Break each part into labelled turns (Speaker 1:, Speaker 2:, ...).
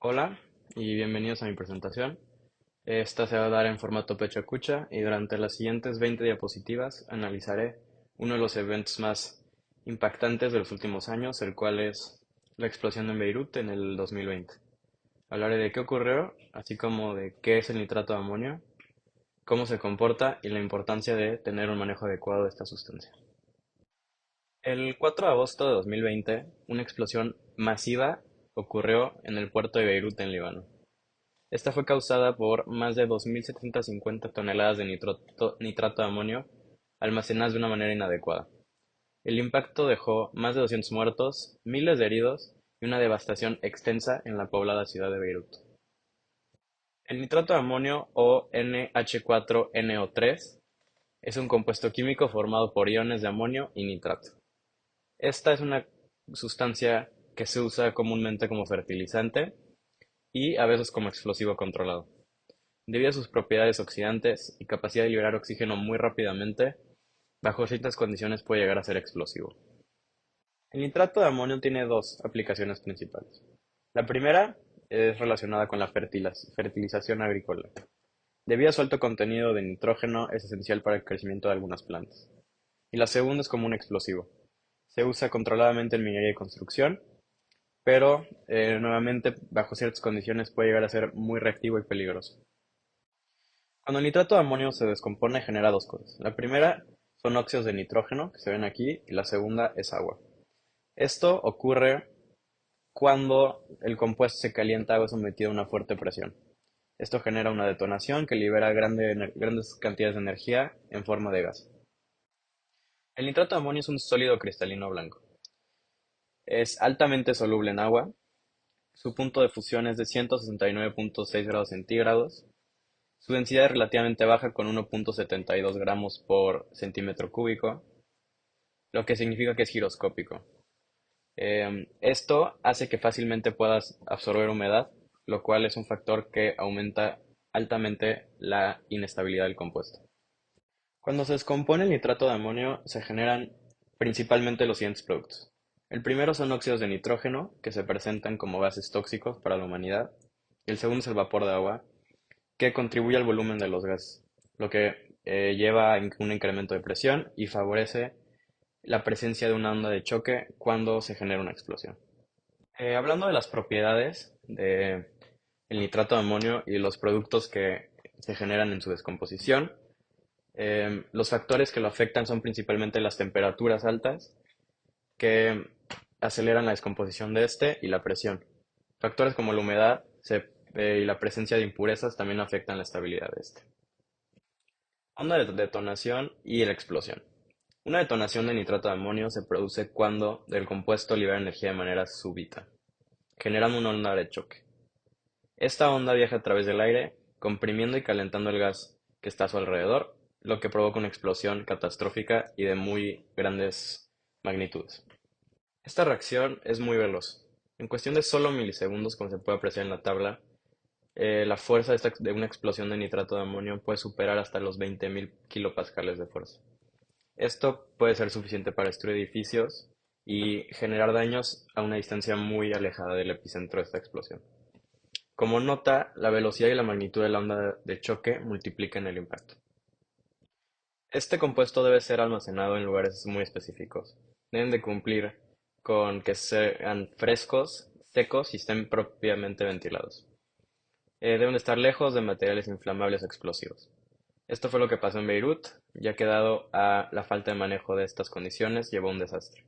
Speaker 1: Hola y bienvenidos a mi presentación. Esta se va a dar en formato pecho cucha y durante las siguientes 20 diapositivas analizaré uno de los eventos más impactantes de los últimos años, el cual es la explosión en Beirut en el 2020. Hablaré de qué ocurrió, así como de qué es el nitrato de amonio, cómo se comporta y la importancia de tener un manejo adecuado de esta sustancia. El 4 de agosto de 2020, una explosión masiva ocurrió en el puerto de Beirut en Líbano. Esta fue causada por más de 2.750 toneladas de nitrato de amonio almacenadas de una manera inadecuada. El impacto dejó más de 200 muertos, miles de heridos y una devastación extensa en la poblada ciudad de Beirut. El nitrato de amonio o NH4NO3 es un compuesto químico formado por iones de amonio y nitrato. Esta es una sustancia que se usa comúnmente como fertilizante y a veces como explosivo controlado. Debido a sus propiedades oxidantes y capacidad de liberar oxígeno muy rápidamente, bajo ciertas condiciones puede llegar a ser explosivo. El nitrato de amonio tiene dos aplicaciones principales. La primera es relacionada con la fertilización agrícola. Debido a su alto contenido de nitrógeno, es esencial para el crecimiento de algunas plantas. Y la segunda es como un explosivo. Se usa controladamente en minería y construcción, pero nuevamente bajo ciertas condiciones puede llegar a ser muy reactivo y peligroso. Cuando el nitrato de amonio se descompone genera dos cosas. La primera son óxidos de nitrógeno, que se ven aquí, y la segunda es agua. Esto ocurre cuando el compuesto se calienta o es sometido a una fuerte presión. Esto genera una detonación que libera grandes cantidades de energía en forma de gas. El nitrato de amonio es un sólido cristalino blanco. Es altamente soluble en agua. Su punto de fusión es de 169,6 grados centígrados. Su densidad es relativamente baja con 1,72 gramos por centímetro cúbico, lo que significa que es giroscópico. Esto hace que fácilmente puedas absorber humedad, lo cual es un factor que aumenta altamente la inestabilidad del compuesto. Cuando se descompone el nitrato de amonio, se generan principalmente los siguientes productos. El primero son óxidos de nitrógeno, que se presentan como gases tóxicos para la humanidad. Y el segundo es el vapor de agua, que contribuye al volumen de los gases, lo que lleva a un incremento de presión y favorece la presencia de una onda de choque cuando se genera una explosión. Hablando de las propiedades del nitrato de amonio y los productos que se generan en su descomposición, los factores que lo afectan son principalmente las temperaturas altas, que aceleran la descomposición de este, y la presión. Factores como la humedad y la presencia de impurezas también afectan la estabilidad de este. Onda de detonación y la explosión. Una detonación de nitrato de amonio se produce cuando el compuesto libera energía de manera súbita, generando una onda de choque. Esta onda viaja a través del aire, comprimiendo y calentando el gas que está a su alrededor, lo que provoca una explosión catastrófica y de muy grandes magnitudes. Esta reacción es muy veloz. En cuestión de solo milisegundos, como se puede apreciar en la tabla, la fuerza de una explosión de nitrato de amonio puede superar hasta los 20.000 kilopascales de fuerza. Esto puede ser suficiente para destruir edificios y generar daños a una distancia muy alejada del epicentro de esta explosión. Como nota, la velocidad y la magnitud de la onda de choque multiplican el impacto. Este compuesto debe ser almacenado en lugares muy específicos. Deben de cumplir con que sean frescos, secos y estén propiamente ventilados. Deben de estar lejos de materiales inflamables o explosivos. Esto fue lo que pasó en Beirut, ya que dado a la falta de manejo de estas condiciones llevó a un desastre.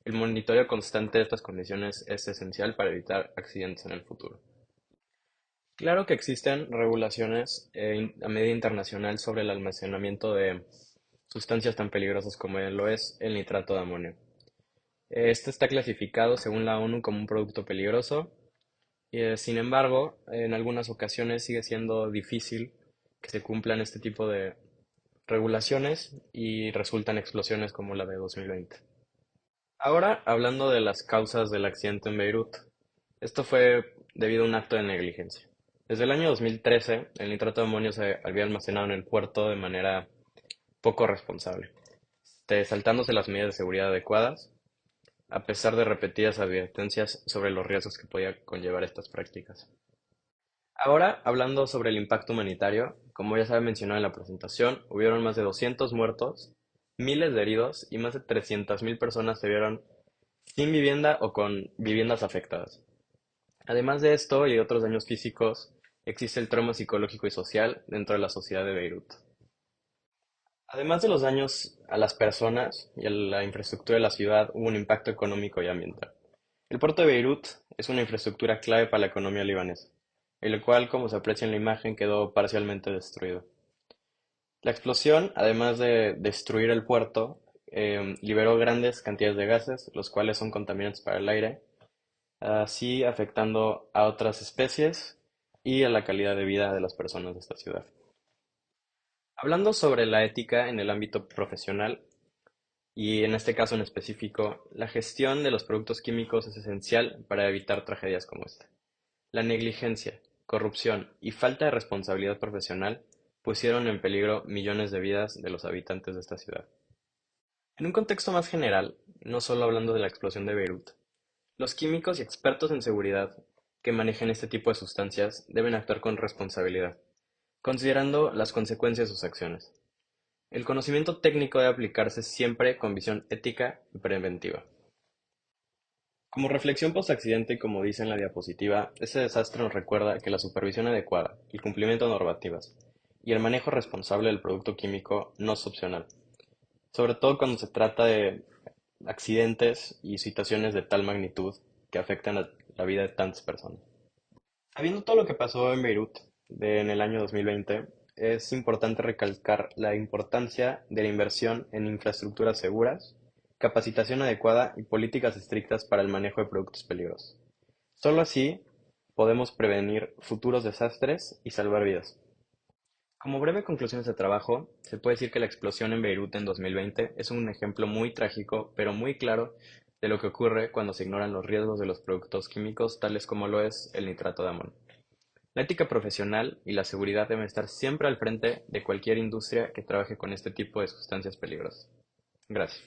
Speaker 1: El monitoreo constante de estas condiciones es esencial para evitar accidentes en el futuro. Claro que existen regulaciones a medida internacional sobre el almacenamiento de sustancias tan peligrosas como lo es el nitrato de amonio. Este está clasificado según la ONU como un producto peligroso y, sin embargo, en algunas ocasiones sigue siendo difícil que se cumplan este tipo de regulaciones y resultan explosiones como la de 2020. Ahora, hablando de las causas del accidente en Beirut, esto fue debido a un acto de negligencia. Desde el año 2013, el nitrato de amonio se había almacenado en el puerto de manera poco responsable, saltándose las medidas de seguridad adecuadas. a pesar de repetidas advertencias sobre los riesgos que podía conllevar estas prácticas. Ahora, hablando sobre el impacto humanitario, como ya se había mencionado en la presentación, hubieron más de 200 muertos, miles de heridos y más de 300.000 personas se vieron sin vivienda o con viviendas afectadas. Además de esto y de otros daños físicos, existe el trauma psicológico y social dentro de la sociedad de Beirut. Además de los daños a las personas y a la infraestructura de la ciudad, hubo un impacto económico y ambiental. El puerto de Beirut es una infraestructura clave para la economía libanesa, el cual, como se aprecia en la imagen, quedó parcialmente destruido. La explosión, además de destruir el puerto, liberó grandes cantidades de gases, los cuales son contaminantes para el aire, así afectando a otras especies y a la calidad de vida de las personas de esta ciudad. Hablando sobre la ética en el ámbito profesional, y en este caso en específico, la gestión de los productos químicos es esencial para evitar tragedias como esta. La negligencia, corrupción y falta de responsabilidad profesional pusieron en peligro millones de vidas de los habitantes de esta ciudad. En un contexto más general, no solo hablando de la explosión de Beirut, los químicos y expertos en seguridad que manejen este tipo de sustancias deben actuar con responsabilidad, considerando las consecuencias de sus acciones. El conocimiento técnico debe aplicarse siempre con visión ética y preventiva. Como reflexión post-accidente y como dice en la diapositiva, este desastre nos recuerda que la supervisión adecuada, el cumplimiento de normativas y el manejo responsable del producto químico no es opcional, sobre todo cuando se trata de accidentes y situaciones de tal magnitud que afectan a la vida de tantas personas. Sabiendo todo lo que pasó en Beirut en el año 2020, es importante recalcar la importancia de la inversión en infraestructuras seguras, capacitación adecuada y políticas estrictas para el manejo de productos peligrosos. Solo así podemos prevenir futuros desastres y salvar vidas. Como breve conclusión de este trabajo, se puede decir que la explosión en Beirut en 2020 es un ejemplo muy trágico, pero muy claro, de lo que ocurre cuando se ignoran los riesgos de los productos químicos, tales como lo es el nitrato de amonio. La ética profesional y la seguridad deben estar siempre al frente de cualquier industria que trabaje con este tipo de sustancias peligrosas. Gracias.